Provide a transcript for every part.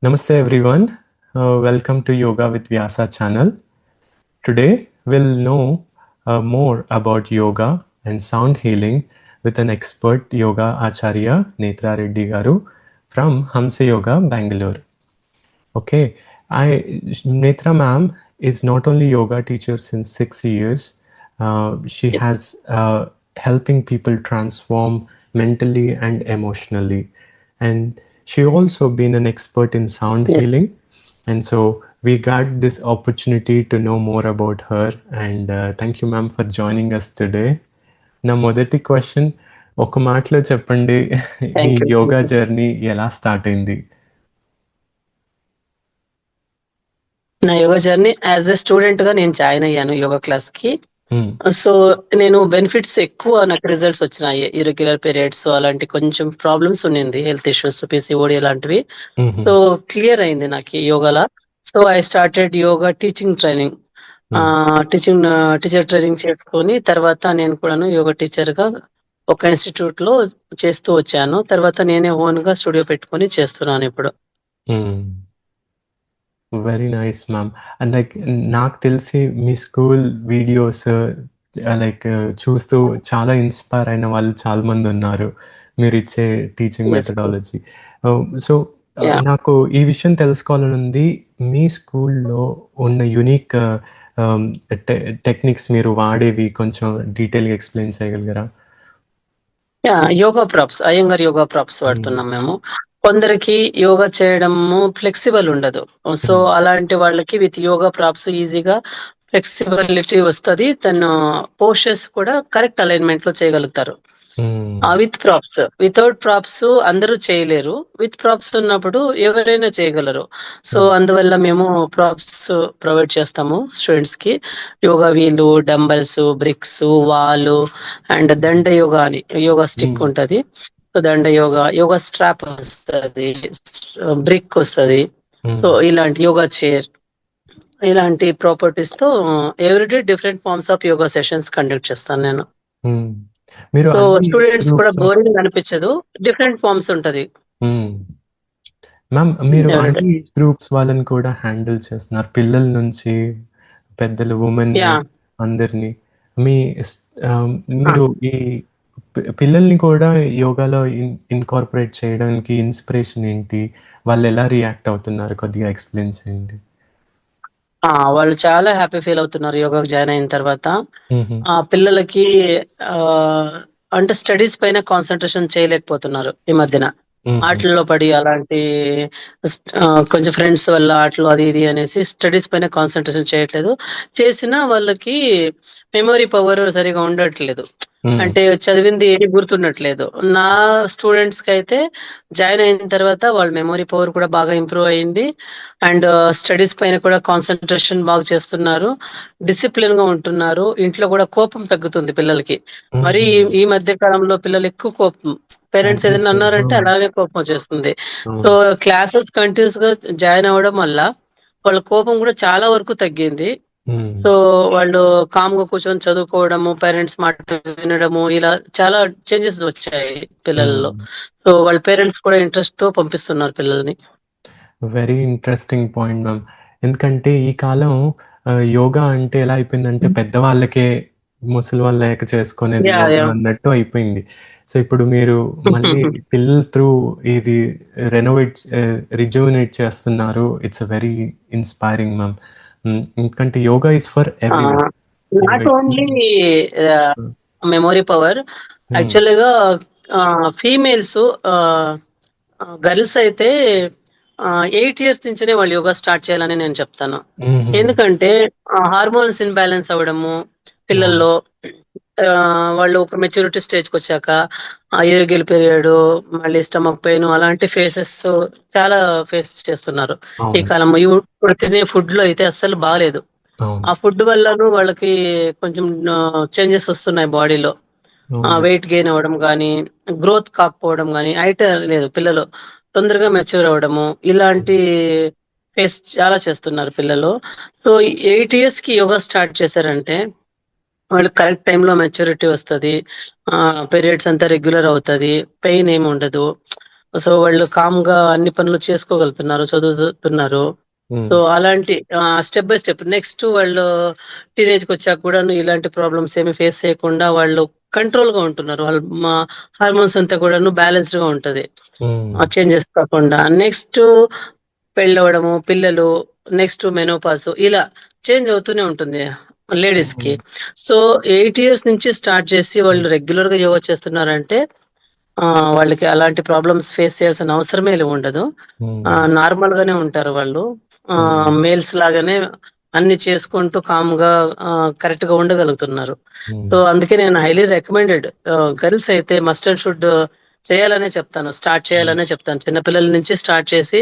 Namaste everyone. Welcome to Yoga with Vyasa channel. Today we'll know more about yoga and sound healing with an expert yoga acharya Netra Reddy Garu from Hamsa Yoga, Bangalore. Okay, Netra ma'am is not only yoga teacher since 6 years. She Yes. has helping people transform mentally and emotionally, and she also been an expert in sound Yes. healing. And so we got this opportunity to know more about her. And thank you, ma'am, for joining us today. నా మొదటి question ఒక మాటలో చెప్పండి, ఈ Thank you. Yoga journey ఎలా start అయింది? నా yoga journey as a student గా నేను జాయిన్ అయ్యాను యోగా క్లాస్ కి. సో నేను బెనిఫిట్స్ ఎక్కువ నాకు రిజల్ట్స్ వచ్చినాయి. ఇరెగ్యులర్ పీరియడ్స్ అలాంటి కొంచెం ప్రాబ్లమ్స్ ఉండింది, హెల్త్ ఇష్యూస్, పిసిఓడి అలాంటివి. సో క్లియర్ అయింది నాకు యోగాలా. So I started yoga teaching training. Teacher training చేసుకొని తర్వాత నేను కూడాను యోగా టీచర్ గా ఒక ఇన్స్టిట్యూట్ లో చేస్తూ వచ్చాను. తర్వాత నేనే ఓన్ గా స్టూడియో పెట్టుకొని చేస్తున్నాను ఇప్పుడు. Very nice ma'am. And like నాకు తెలిసి మీ స్కూల్ వీడియోస్ లైక్ చూస్తూ చాలా ఇన్స్పైర్ అయిన వాళ్ళు చాలా మంది ఉన్నారు మీరు ఇచ్చే teaching Yes. Methodology. So Yeah. నాకు ఈ విషయం తెలుసుకోవాలని ఉంది, మీ స్కూల్లో ఉన్న యునిక్ టెక్నిక్స్ మీరు వాడేవి కొంచెం డీటెయిల్గా ఎక్స్ప్లెయిన్ చేయగలిగారా? Yoga props, Iyengar yoga props వాడుతున్నాం మేము. కొందరికి యోగా చేయడము ఫ్లెక్సిబుల్ ఉండదు. సో అలాంటి వాళ్ళకి విత్ యోగా ప్రాప్స్ ఈజీగా ఫ్లెక్సిబిలిటీ వస్తుంది. తను పోస్టర్స్ కూడా కరెక్ట్ అలైన్మెంట్ లో చేయగలుగుతారు. With props. వితౌట్ ప్రాప్స్ అందరూ చేయలేరు. విత్ ప్రాప్స్ ఉన్నప్పుడు ఎవరైనా చేయగలరు. సో అందువల్ల మేము ప్రాప్స్ ప్రొవైడ్ చేస్తాము స్టూడెంట్స్ కి. యోగా వీలు, డంబల్స్, బ్రిక్స్, వాల్ అండ్ దండ యోగా అని యోగా స్టిక్ ఉంటది. సో దండ యోగా, యోగా స్ట్రాప్ వస్తుంది, బ్రిక్ వస్తుంది. సో ఇలాంటి యోగా చైర్, ఇలాంటి ప్రాపర్టీస్ తో everyday different forms of yoga sessions conduct చేస్తాను నేను. సో స్టూడెంట్స్ కూడా బోరింగ్ అనిపించదు, డిఫరెంట్ ఫార్మ్స్ ఉంటది. మ్యామ్ మీరు అన్ని గ్రూప్స్ వాళ్ళని కూడా హ్యాండిల్ చేస్తున్నారు, పిల్లల నుంచి పెద్దలు, ఉమెన్, అందరినీ. మీరు ఈ పిల్లల్ని కూడా యోగాలో ఇన్కార్పొరేట్ చేయడానికి ఇన్స్పిరేషన్ ఏంటి? వాళ్ళు ఎలా రియాక్ట్ అవుతున్నారు? కొద్దిగా ఎక్స్ప్లెయిన్ చేయండి. వాళ్ళు చాలా హ్యాపీ ఫీల్ అవుతున్నారు యోగాకి జాయిన్ అయిన తర్వాత. పిల్లలకి అంటే స్టడీస్ పైన కాన్సన్ట్రేషన్ చేయలేకపోతున్నారు ఈ మధ్యన. ఆటల్లో పడి అలాంటి కొంచెం ఫ్రెండ్స్ వల్ల ఆటలు అది ఇది అనేసి స్టడీస్ పైన కాన్సన్ట్రేషన్ చేయట్లేదు. చేసినా వాళ్ళకి మెమొరీ పవర్ సరిగా ఉండట్లేదు. అంటే చదివింది ఏది గుర్తుండట్లేదు. నా స్టూడెంట్స్ కి అయితే జాయిన్ అయిన తర్వాత వాళ్ళ మెమొరీ పవర్ కూడా బాగా ఇంప్రూవ్ అయింది. అండ్ స్టడీస్ పైన కూడా కాన్సన్ట్రేషన్ బాగా చేస్తున్నారు, డిసిప్లిన్ గా ఉంటున్నారు. ఇంట్లో కూడా కోపం తగ్గుతుంది పిల్లలకి. మరి ఈ మధ్య కాలంలో పిల్లలు ఎక్కువ కోపం, పేరెంట్స్ ఏదైనా అన్నారంటే అలాగే కోపం వచ్చేస్తుంది. సో క్లాసెస్ కంటిన్యూస్ గా జాయిన్ అవ్వడం వల్ల వాళ్ళ కోపం కూడా చాలా వరకు తగ్గింది. సో వాళ్ళు కామ్ గా కూర్చొని చదువుకోవడము, పేరెంట్స్ మాట వినడము, ఇలా చాలా చేంజెస్ వచ్చాయి పిల్లల్లో. సో వాళ్ళ పేరెంట్స్ కూడా ఇంట్రెస్ట్ తో పంపిస్తున్నారు పిల్లల్ని. Very interesting point ma'am. ఎందుకంటే ఈ కాలం యోగా అంటే ఎలా అయిపోయిందంటే పెద్దవాళ్ళకే, ముసలి వాళ్ళకి చేసుకునేది యోగా అన్నట్టు అయిపోయింది. సో ఇప్పుడు మీరు మళ్ళీ పిల్లల త్రూ ఇది రిజువనేట్ చేస్తున్నారు. It's very inspiring ma'am. ఎందుకంటే yoga is for everyone, not only memory power. యాక్చువల్గా ఫీమేల్స్, గర్ల్స్ అయితే 8 years నుంచినే వాళ్ళు యోగా స్టార్ట్ చేయాలని నేను చెప్తాను. ఎందుకంటే హార్మోన్స్ ఇన్బ్యాలెన్స్ అవ్వడము పిల్లల్లో, వాళ్ళు ఒక మెచ్యూరిటీ స్టేజ్కి వచ్చాక ఇరెగ్యులర్ పీరియడ్, మళ్ళీ స్టమక్ పెయిన్, అలాంటి ఫేసెస్ చాలా ఫేస్ చేస్తున్నారు ఈ కాలం. ఇప్పుడు తినే ఫుడ్ లో అయితే అస్సలు బాగాలేదు. ఆ ఫుడ్ వల్లను వాళ్ళకి కొంచెం చేంజెస్ వస్తున్నాయి బాడీలో. వెయిట్ గెయిన్ అవ్వడం కానీ, గ్రోత్ కాకపోవడం కానీ, హైట్ లేదు, పిల్లలు తొందరగా మెచ్యూర్ అవ్వడము, ఇలాంటి ఫేస్ చాలా చేస్తున్నారు పిల్లలు. సో 8 years కి యోగా స్టార్ట్ చేశారంటే వాళ్ళకి కరెక్ట్ టైంలో మెచ్యూరిటీ వస్తుంది, పీరియడ్స్ అంతా రెగ్యులర్ అవుతుంది, పెయిన్ ఏమి ఉండదు. సో వాళ్ళు కామ్ గా అన్ని పనులు చేసుకోగలుగుతున్నారు, చదువుతున్నారు. సో అలాంటి స్టెప్ బై స్టెప్ నెక్స్ట్ వాళ్ళు టీనేజ్ కి వచ్చాక కూడా ఇలాంటి ప్రాబ్లమ్స్ ఏమి ఫేస్ చేయకుండా వాళ్ళు కంట్రోల్ గా ఉంటున్నారు. వాళ్ళ హార్మోన్స్ అంతా కూడాను బ్యాలెన్స్డ్ గా ఉంటది, చేంజెస్ కాకుండా. నెక్స్ట్ పెళ్ళవడము, పిల్లలు, నెక్స్ట్ మెనోపాస్, ఇలా చేంజ్ అవుతూనే ఉంటుంది లేడీస్ కి. సో 8 years నుంచి స్టార్ట్ చేసి వాళ్ళు రెగ్యులర్ గా యోగా చేస్తున్నారంటే వాళ్ళకి అలాంటి ప్రాబ్లమ్స్ ఫేస్ చేయాల్సిన అవసరమే ఉండదు. నార్మల్ గానే ఉంటారు వాళ్ళు. మేల్స్ లాగానే అన్ని చేసుకుంటూ కామ్ గా కరెక్ట్ గా ఉండగలుగుతున్నారు. సో అందుకే నేను హైలీ రికమెండెడ్, గర్ల్స్ అయితే మస్ట్ అండ్ షుడ్ చేయాలనే చెప్తాను, స్టార్ట్ చేయాలనే చెప్తాను. చిన్నపిల్లల నుంచి స్టార్ట్ చేసి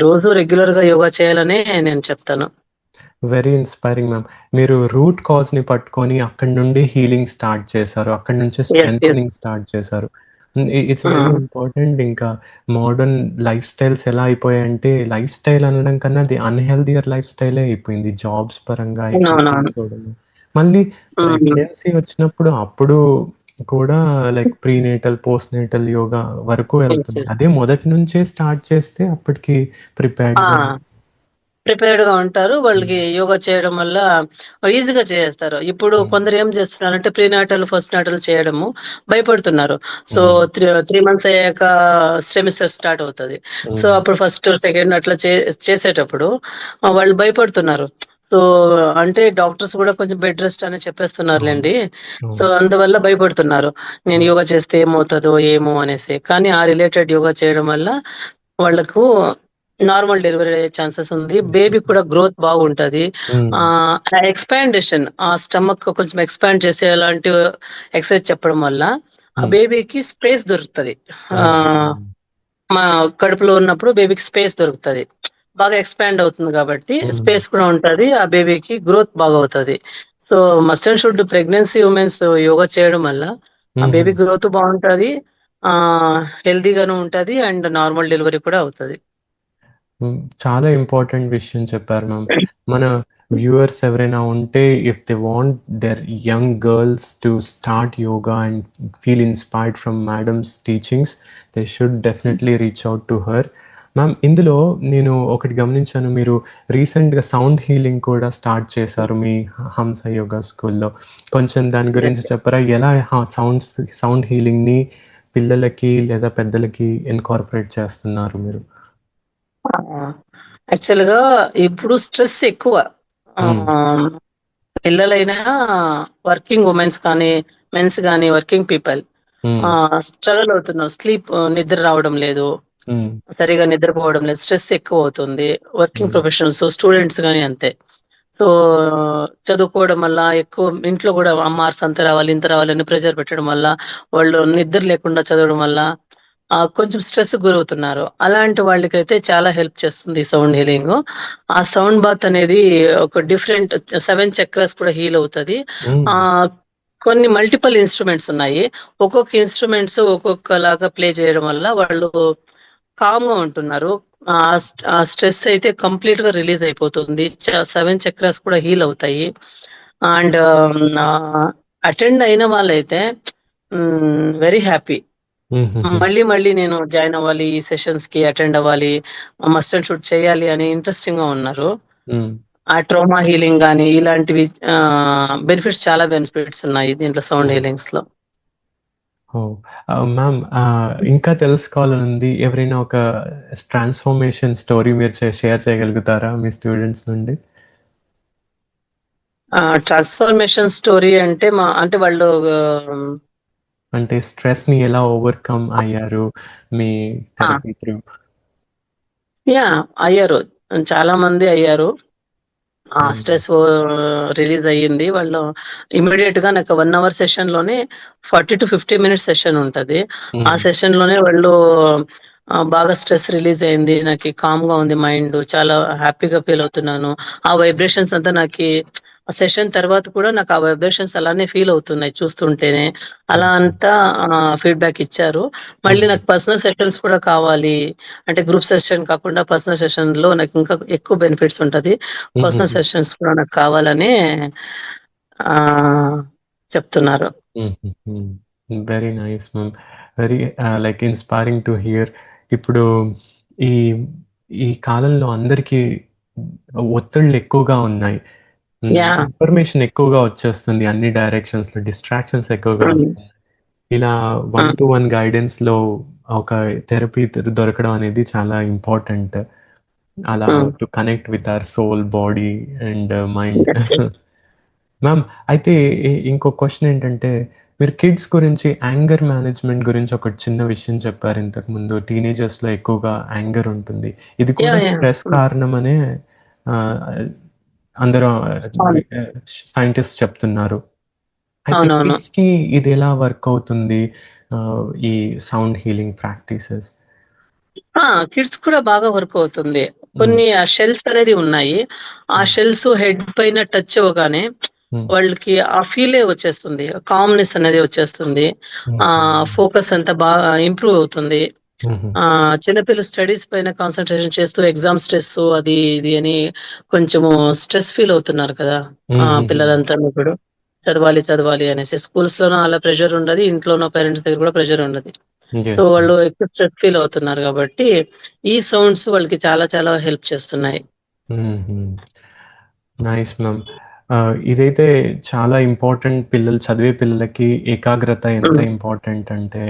రోజు రెగ్యులర్ గా యోగా చేయాలనే నేను చెప్తాను. Very inspiring ma'am. మీరు రూట్ కాజ్ ని పట్టుకొని అక్కడి నుండి హీలింగ్ స్టార్ట్ చేశారు, అక్కడి నుంచి స్ట్రెంథనింగ్ స్టార్ట్ చేశారు. It's very important. ఇంకా మోడర్న్ లైఫ్ స్టైల్స్ ఎలా అయిపోయాయంటే, లైఫ్ స్టైల్ అనడం కన్నా అది అన్హెల్దియర్ లైఫ్ స్టైలే అయిపోయింది. జాబ్స్ పరంగా చూడడం, మళ్ళీ ప్రెగ్నెన్సీ వచ్చినప్పుడు అప్పుడు కూడా like prenatal, post natal yoga వరకు వెళ్తుంది. అదే మొదటి నుంచే స్టార్ట్ చేస్తే అప్పటికి ప్రిపేర్డ్ గా ఉంటారు. వాళ్ళకి యోగా చేయడం వల్ల ఈజీగా చేస్తారు. ఇప్పుడు కొందరు ఏం చేస్తున్నారంటే ప్రీనాటల్, ఫస్ట్ నాటల్ చేయడము భయపడుతున్నారు. సో 3 months అయ్యాక సెమిస్టర్ స్టార్ట్ అవుతుంది. సో అప్పుడు ఫస్ట్, సెకండ్ అట్లా చేసేటప్పుడు వాళ్ళు భయపడుతున్నారు. సో అంటే డాక్టర్స్ కూడా కొంచెం బెడ్ రెస్ట్ అని చెప్పేస్తున్నారులేండి. సో అందువల్ల భయపడుతున్నారు, నేను యోగా చేస్తే ఏమవుతుందో ఏమో అనేసి. కానీ ఆ రిలేటెడ్ యోగా చేయడం వల్ల వాళ్ళకు నార్మల్ డెలివరీ అయ్యే ఛాన్సెస్ ఉంది. బేబీ కూడా గ్రోత్ బాగుంటది. ఎక్స్పాండేషన్, ఆ స్టమక్ కొంచెం ఎక్స్పాండ్ చేసే అలాంటి ఎక్సర్సైజ్ చెప్పడం వల్ల ఆ బేబీకి స్పేస్ దొరుకుతుంది. మా కడుపులో ఉన్నప్పుడు బేబీకి స్పేస్ దొరుకుతుంది, బాగా ఎక్స్పాండ్ అవుతుంది కాబట్టి స్పేస్ కూడా ఉంటది, ఆ బేబీకి గ్రోత్ బాగా అవుతుంది. So must and should pregnancy women's yoga చేయడం వల్ల ఆ బేబీ గ్రోత్ బాగుంటది, హెల్దీగాను ఉంటది, అండ్ నార్మల్ డెలివరీ కూడా అవుతుంది. చాలా ఇంపార్టెంట్ విషయం చెప్పారు మ్యామ్. మన వ్యూవర్స్ ఎవరైనా ఉంటే, if they want there young girls to start yoga and feel inspired from madams teachings, they should definitely reach out to her. Ma'am, ఇందులో నేను ఒకటి గమనించాను, మీరు రీసెంట్గా సౌండ్ హీలింగ్ కూడా స్టార్ట్ చేశారు మీ హంస యోగా స్కూల్లో. కొంచెం దాని గురించి చెప్పరా? ఎలా సౌండ్ హీలింగ్ని పిల్లలకి లేదా పెద్దలకి ఇన్కార్పొరేట్ చేస్తున్నారు మీరు? యాక్చువల్ గా ఇప్పుడు స్ట్రెస్ ఎక్కువ. పిల్లలైనా, వర్కింగ్ ఉమెన్స్ కానీ, మెన్స్ కానీ, వర్కింగ్ పీపుల్ స్ట్రగల్ అవుతున్నారు. స్లీప్, నిద్ర రావడం లేదు, సరిగా నిద్రపోవడం లేదు, స్ట్రెస్ ఎక్కువ అవుతుంది. వర్కింగ్ ప్రొఫెషనల్స్, స్టూడెంట్స్ కానీ అంతే. సో చదువుకోవడం వల్ల ఎక్కువ ఇంట్లో కూడా మార్క్స్ అంత రావాలి, ఇంత రావాలని ప్రెషర్ పెట్టడం వల్ల వాళ్ళు నిద్ర లేకుండా చదవడం వల్ల కొంచెం స్ట్రెస్ గురవుతున్నారు. అలాంటి వాళ్ళకైతే చాలా హెల్ప్ చేస్తుంది సౌండ్ హీలింగ్. ఆ సౌండ్ బాత్ అనేది ఒక డిఫరెంట్ 7 చక్రాస్ కూడా హీల్ అవుతుంది. కొన్ని మల్టిపుల్ ఇన్స్ట్రుమెంట్స్ ఉన్నాయి, ఒక్కొక్క ఇన్స్ట్రుమెంట్స్ ఒక్కొక్కలాగా ప్లే చేయడం వల్ల వాళ్ళు కామ్ గా ఉంటున్నారు. ఆ స్ట్రెస్ అయితే కంప్లీట్ గా రిలీజ్ అయిపోతుంది. 7 చక్రాస్ కూడా హీల్ అవుతాయి. అండ్ అటెండ్ అయిన వాళ్ళైతే వెరీ హ్యాపీ, మళ్ళీ మళ్ళీ నేను జాయిన్ అవ్వాలి, ఈ సెషన్స్ కి అటెండ్ అవ్వాలి, మస్ట్ అండ్ షుడ్ చేయాలి అని ఇంట్రెస్టింగ్ గా ఉన్నారు. ఆ ట్రోమా హీలింగ్ కానీ ఇలాంటివి బెనిఫిట్స్, చాలా బెనిఫిట్స్ ఉన్నాయి దీంట్లో సౌండ్ హీలింగ్స్ లో. మ్యామ్, ఇంకా తెలుసుకోవాలని ఉంది. ఎవరైనా ఒక ట్రాన్స్ఫర్మేషన్ స్టోరీ మీరు షేర్ చేయగలుగుతారా మీ స్టూడెంట్స్ నుండి? ట్రాన్స్ఫర్మేషన్ స్టోరీ అంటే వాళ్ళు అంటే స్ట్రెస్ ని ఎలా ఓవర్కమ్ అయ్యారు మీ థెరపీ త్రూ? అయ్యారు, చాలా మంది అయ్యారు. ఆ స్ట్రెస్ రిలీజ్ అయ్యింది. వాళ్ళు ఇమీడియట్ గా నాకు 1 hour సెషన్ లోనే 40 to 50 minutes సెషన్ ఉంటది. ఆ సెషన్ లోనే వాళ్ళు బాగా స్ట్రెస్ రిలీజ్ అయింది, నాకు కామ్ గా ఉంది మైండ్, చాలా హ్యాపీగా ఫీల్ అవుతున్నాను. ఆ వైబ్రేషన్స్ అంతా నాకు సెషన్ తర్వాత కూడా నాకు ఆ వైబ్రేషన్స్ అలానే ఫీల్ అవుతున్నాయి చూస్తుంటేనే, అలా అంతా ఫీడ్బ్యాక్ ఇచ్చారు. మళ్ళీ నాకు పర్సనల్ సెషన్స్ కూడా కావాలి అంటే, గ్రూప్ సెషన్ కాకుండా పర్సనల్ సెషన్ లో నాకు ఇంకా ఎక్కువ బెనిఫిట్స్ ఉంటది, పర్సనల్ సెషన్స్ కూడా నాకు కావాలని చెప్తున్నారు. Very nice ma'am. Very like inspiring to hear. ఇప్పుడు ఈ ఈ కాలంలో అందరికీ ఒత్తిళ్ళు ఎక్కువగా ఉన్నాయి. యాహ్! ఇన్ఫర్మేషన్ ఎక్కువగా వచ్చేస్తుంది అన్ని డైరెక్షన్స్‌లో. డిస్ట్రాక్షన్స్ ఎక్కువగా హ్మ్. వస్తున్నాయి. ఇలా వన్ హ్మ్. టు వన్ గైడెన్స్‌లో ఒక థెరపీ దొరకడం అనేది చాలా ఇంపార్టెంట్. అలా hmm. To connect with our soul, body and mind. Yes. Yes. Ma'am, అయితే ఇంకో క్వెషన్ ఏంటంటే, మీరు కిడ్స్ గురించి యాంగర్ మేనేజ్‌మెంట్ గురించి ఒక చిన్న విషయం చెప్పారు ఇంతకుముందు. టీనేజర్స్‌లో ఎక్కువగా యాంగర్ ఉంటుంది. ఇది కూడా యాహ్! యాహ్! స్ట్రెస్ హ్మ్. కారణమనే ఆహ్, అందరూ అవును. సైంటిస్ట్ చెప్తున్నారు. అయితే అవునవును. కిడ్స్‌కి ఇది ఎలా వర్క్ అవుతుంది? ఈ సౌండ్ హీలింగ్ ప్రాక్టీసెస్? ఆ! కిడ్స్ కూడా బాగా వర్క్ అవుతుంది. హ్మ్. కొన్ని షెల్స్ అనేది ఉన్నాయి. ఆ హ్మ్. షెల్స్ హెడ్ పైన టచ్ అవ్వగానే హ్మ్. వాళ్ళకి ఆ ఫీలే వచ్చేస్తుంది. కామ్‌నెస్ అనేది వచ్చేస్తుంది. హుహు. ఫోకస్ అంతా బాగా ఇంప్రూవ్ అవుతుంది. హుహు. చిన్న పిల్లలు స్టడీస్ పైన కాన్సంట్రేషన్ చేస్తూ ఎగ్జామ్ స్ట్రెస్సు అది ఇది అని కొంచెము స్ట్రెస్ ఫీల్ అవుతున్నారు కదా! హుహుహు. పిల్లలంతాను ఇప్పుడు. చదవాలి, చదవాలి అనేసి. స్కూల్స్‌లోనూ అలా ప్రెషర్ ఉండది. ఇంట్లోనూ పేరెంట్స్ దగ్గర కూడా ప్రెషర్ ఉండది. So, yes. వాళ్ళు ఎక్కువ స్ట్రెస్ ఫీల్ అవుతున్నారు గాబట్టి, ఈ సౌండ్స్ వాళ్ళకి చాలా చాలా హెల్ప్ చేస్తున్నాయి. హుహు. Nice ma'am. ఇదైతే చాలా ఇంపార్టెంట్. పిల్లలు చదివే పిల్లలకి ఏకాగ్రత ఎంత హ్మ్. ఇంపార్టెంట్ అంటే,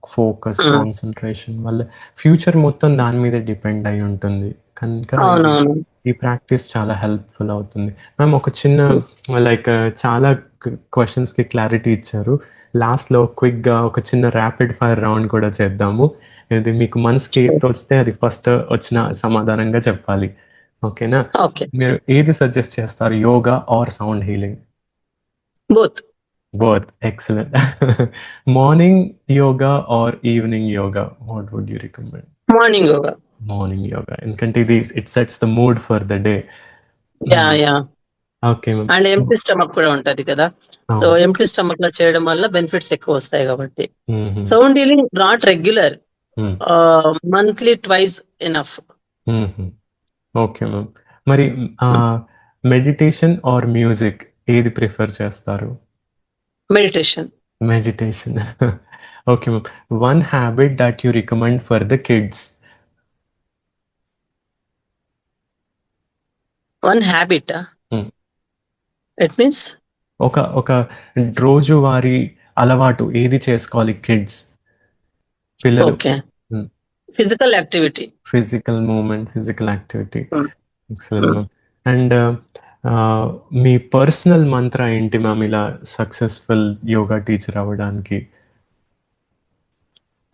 ఫోకస్, హ్మ్. కాన్సంట్రేషన్ వాళ్ళ ఫ్యూచర్ మొత్తం దాని మీదే డిపెండ్ అయ్యి ఉంటుంది. కనుక అవునవును. ఈ ప్రాక్టీస్ చాలా హెల్ప్‌ఫుల్ అవుతుంది. మ్యామ్, ఒక చిన్న హ్మ్. లైక్ చాలా క్వెషన్స్‌కి క్లారిటీ ఇచ్చారు. లాస్ట్‌లో క్విక్‌గా ఒక చిన్న ర్యాపిడ్ ఫైర్ రౌండ్ కూడా చేద్దాము. ఇది మీకు మనసుకి ఏది షూర్. తోస్తే అది ఫస్ట్ వచ్చిన సమాధానంగా చెప్పాలి. ఓకేనా? ఓకే. మీరు ఏది సజెస్ట్ చేస్తారు? Yoga or sound healing? Both. Both. Excellent. Morning yoga or evening yoga? What would you recommend? Morning yoga. Morning yoga. ఎందుకంటే ఇది it sets the mood for the day. Hmm. Yeah! Yeah! Okay ma'am. And empty stomach కూడా ఉంటది కదా! So, అవును. Empty స్టమక్‌లో చేయడం వల్ల benefits ఎక్కువొస్తాయి గాబట్టి. హుహు. Sound healing not regular. Hmm. Monthly twice enough. హుహు. Okay ma'am. మరి హ్మ్. మెడిటేషన్ ఆర్ మ్యూజిక్ ఏది ప్రిఫర్ చేస్తారు? Meditation. Meditation. Okay ma'am. One habit that you recommend for the kids? One హ్యాబిటా? హ్మ్. It means? ఒక రోజువారీ అలవాటు ఏది చేసుకోవాలి కిడ్స్? పిల్లలు. Okay. Hmm. Physical activity. Physical movement, physical activity. Hmm. Excellent hmm. Ma'am. And మీ personal మంత్ర ఏంటి మ్యామ్ ఇలా సక్సెస్‌ఫుల్ యోగా టీచర్ అవ్వడానికి?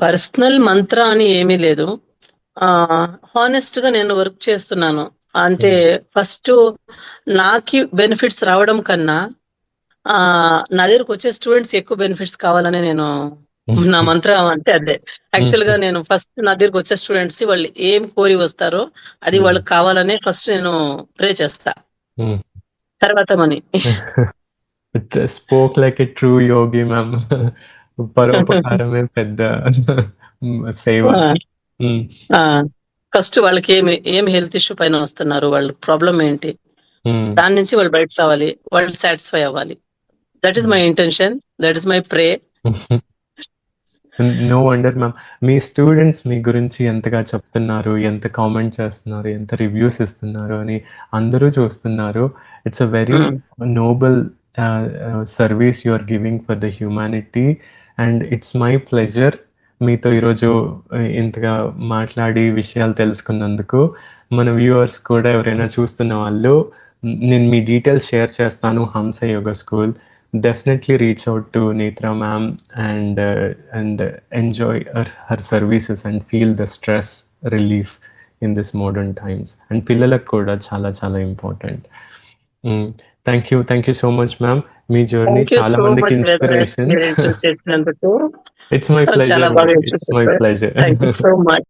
పర్సనల్ మంత్ర అని ఏమీ లేదు. హానెస్ట్‌గా నేను వర్క్ చేస్తున్నాను. అంటే హ్మ్. ఫస్టు నాకి బెనిఫిట్స్ రావడం కన్నా నా దగ్గరకొచ్చే స్టూడెంట్స్‌కి ఎక్కువ బెనిఫిట్స్ కావాలని నేను నా మంత్రం అంటే అదే. హుహు. యాక్చువల్‌గా నేను ఫస్ట్ నా దగ్గరకొచ్చే స్టూడెంట్స్ వాళ్ళు ఏం కోరి వస్తారో అది హ్మ్. వాళ్ళకి కావాలనే ఫస్ట్ నేను ప్రే చేస్తా. హ్మ్. తర్వాత money. It spoke like a true yogi ma'am. పరోపకారమే పెద్ద సేవ. ఆ! హ్మ్. ఆ! ఫస్ట్ ఏం హెల్త్ ఇష్యూ పైన వస్తున్నారు? వాళ్ళ ప్రాబ్లమ్ ఏంటి? హ్మ్. దాని నుంచి వాళ్ళు బయటకి రావాలి. వాళ్ళు సాటిస్ఫై అవ్వాలి. That is my hmm. Intention. That is my pray. No wonder ma'am. మీ స్టూడెంట్స్ మీ గురించి ఎంతగా చెప్తున్నారు, ఎంత కామెంట్ చేస్తున్నారు, ఎంత రివ్యూస్ ఇస్తున్నారు అని అందరూ చూస్తున్నారు. It's a very hmm. Noble service you are giving for the humanity. And it's my pleasure మీతో ఈరోజు ఇంతగా మాట్లాడి విషయాలు తెలుసుకున్నందుకు. మన వ్యూవర్స్ కూడా ఎవరైనా చూస్తున్న వాళ్ళు, నేను మీ డీటెయిల్స్ షేర్ చేస్తాను. హంస yoga school. Definitely reach out to Netra ma'am and enjoy her services and feel the stress relief in this modern times. And పిల్లలకు కూడా చాలా చాలా important. Thank you so much ma'am. Me journey thank you చాలా so మందికి much Vedavyas inspiration. మీరు interview చేసినందుకు. It's my చాలా pleasure బాగా మ్యామ్. ఇంటర్వ్యూ ఇట్స్ మై చెప్పారు. Pleasure. Thank you so much.